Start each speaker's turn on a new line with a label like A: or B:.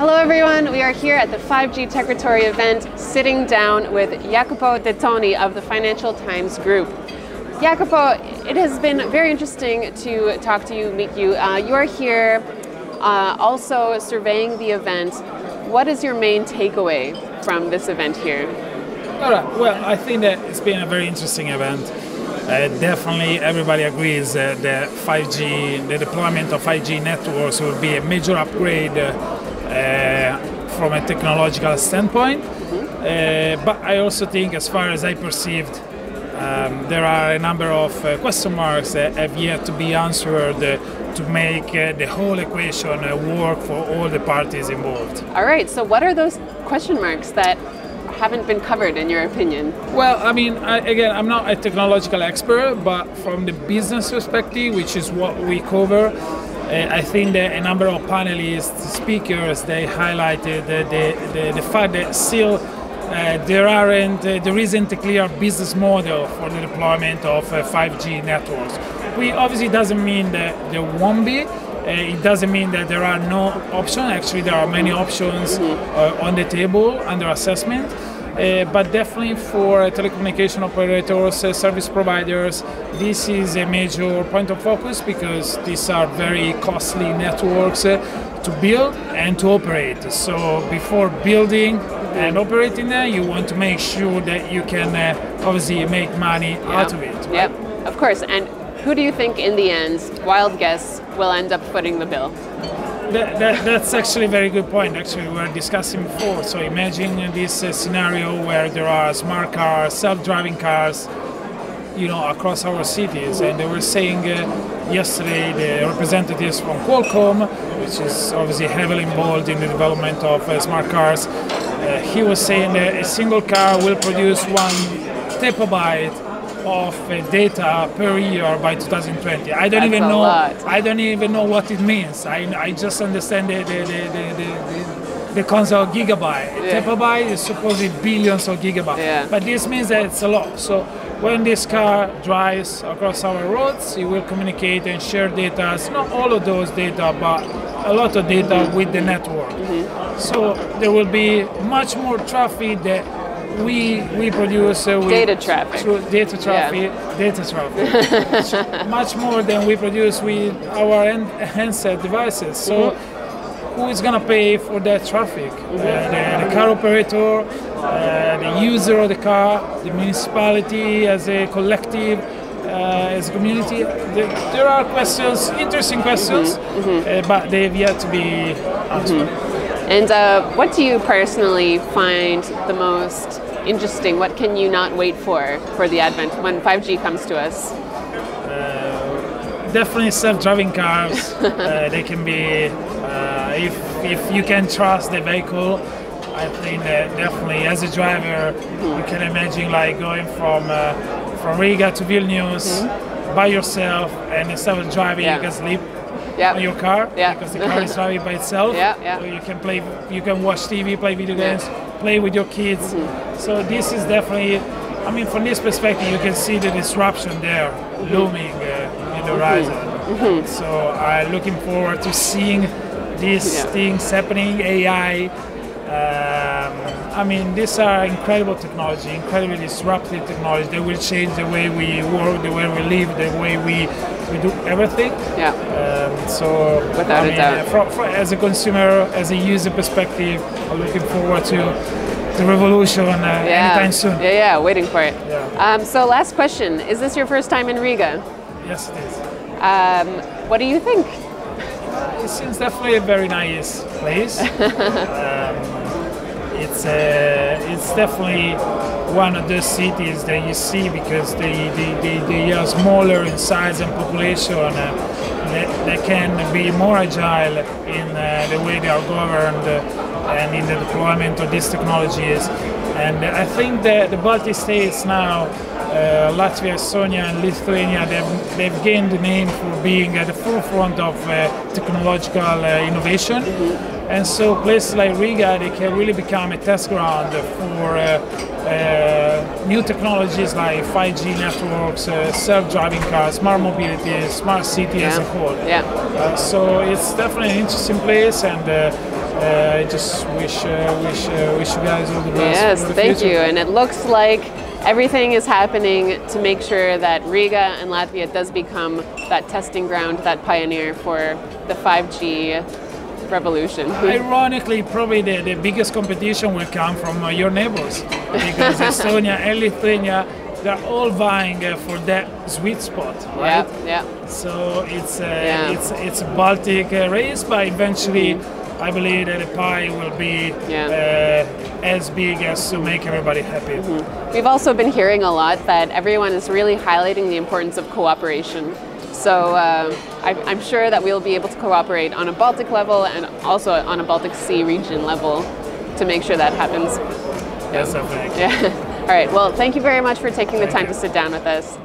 A: Hello everyone, we are here at the 5G Techritory event sitting down with Jacopo Dettoni of the Financial Times Group. Jacopo, it has been very interesting to talk to you, meet you. You are here also surveying the event. What is your main takeaway from this event here?
B: All right. Well, I think that it's been a very interesting event. Definitely everybody agrees that the 5G, the deployment of 5G networks will be a major upgrade from a technological standpoint. But I also think, as far as I perceived, there are a number of question marks that have yet to be answered to make the whole equation work for all the parties involved.
A: All right, so what are those question marks that haven't been covered in your opinion?
B: Well, I mean, again, I'm not a technological expert, but from the business perspective, which is what we cover, I think that a number of panelists, speakers, they highlighted the fact that still there isn't a clear business model for the deployment of 5G networks. Which obviously doesn't mean that there won't be. It doesn't mean that there are no options. Actually, there are many options on the table under assessment. But definitely for telecommunication operators, service providers, this is a major point of focus because these are very costly networks to build and to operate. So before building and operating them, you want to make sure that you can obviously make money out of it. Right?
A: Yep, of course. And who do you think in the end, wild guess, will end up footing the bill?
B: That's actually a very good point. Actually, we were discussing before. So imagine this scenario where there are smart cars, self-driving cars, across our cities. And they were saying yesterday, the representatives from Qualcomm, which is obviously heavily involved in the development of smart cars, he was saying that a single car will produce 1 petabyte of data per year by 2020. I don't even know. I don't even know what it means. I just understand the concept of gigabyte.
A: Yeah.
B: Petabyte is supposedly billions of gigabytes.
A: Yeah.
B: But this means that it's a lot. So when this car drives across our roads, it will communicate and share data. It's not all of those data, but a lot of data with the network. So there will be much more traffic that we produce with
A: data traffic.
B: Much more than we produce with our handset devices. So who is going to pay for that traffic? The car operator, the user of the car, the municipality as a collective, as a community. There are questions, interesting questions, but they've yet to be answered.
A: And what do you personally find the most interesting? What can you not wait for the advent when 5G comes to us?
B: Definitely self-driving cars. They can be, if you can trust the vehicle, I think that definitely as a driver, you can imagine like going from Riga to Vilnius by yourself, and instead of driving, you can sleep. On your car, because the car is driving by itself. So you can play, you can watch TV, play video games, play with your kids. So this is definitely, I mean, from this perspective, you can see the disruption there looming in the horizon. So I'm looking forward to seeing these things happening. AI. I mean, these are incredible technology, incredibly disruptive technology. They will change the way we work, the way we live, the way we do everything. So,
A: without a doubt.
B: As a consumer, as a user perspective, I'm looking forward to the revolution anytime soon.
A: Waiting for it. So last question, is this your first time in Riga?
B: Yes, it is.
A: What do you think?
B: It seems definitely a very nice place. It's definitely one of those cities that you see because they are smaller in size and population. They can be more agile in the way they are governed and in the deployment of these technologies. And I think that the Baltic states now, Latvia, Estonia, and Lithuania, they've gained the name for being at the forefront of technological innovation. And so places like Riga, they can really become a test ground for new technologies like 5G networks, self-driving cars, smart mobility, smart city as a whole. So it's definitely an interesting place, and I just wish you guys all the best.
A: Yes,
B: for the
A: thank
B: future.
A: you. And it looks like everything is happening to make sure that Riga and Latvia does become that testing ground, that pioneer for the 5G revolution.
B: Ironically, probably the biggest competition will come from your neighbors, because Estonia and Lithuania, they're all vying for that sweet spot, right?
A: Yeah.
B: So it's a Baltic race, but eventually I believe that the pie will be as big as to make everybody happy.
A: We've also been hearing a lot that everyone is really highlighting the importance of cooperation. So I'm sure that we'll be able to cooperate on a Baltic level and also on a Baltic Sea region level to make sure that happens.
B: Yes, I think.
A: Yeah. All right. Well, thank you very much for taking the time to sit down with us.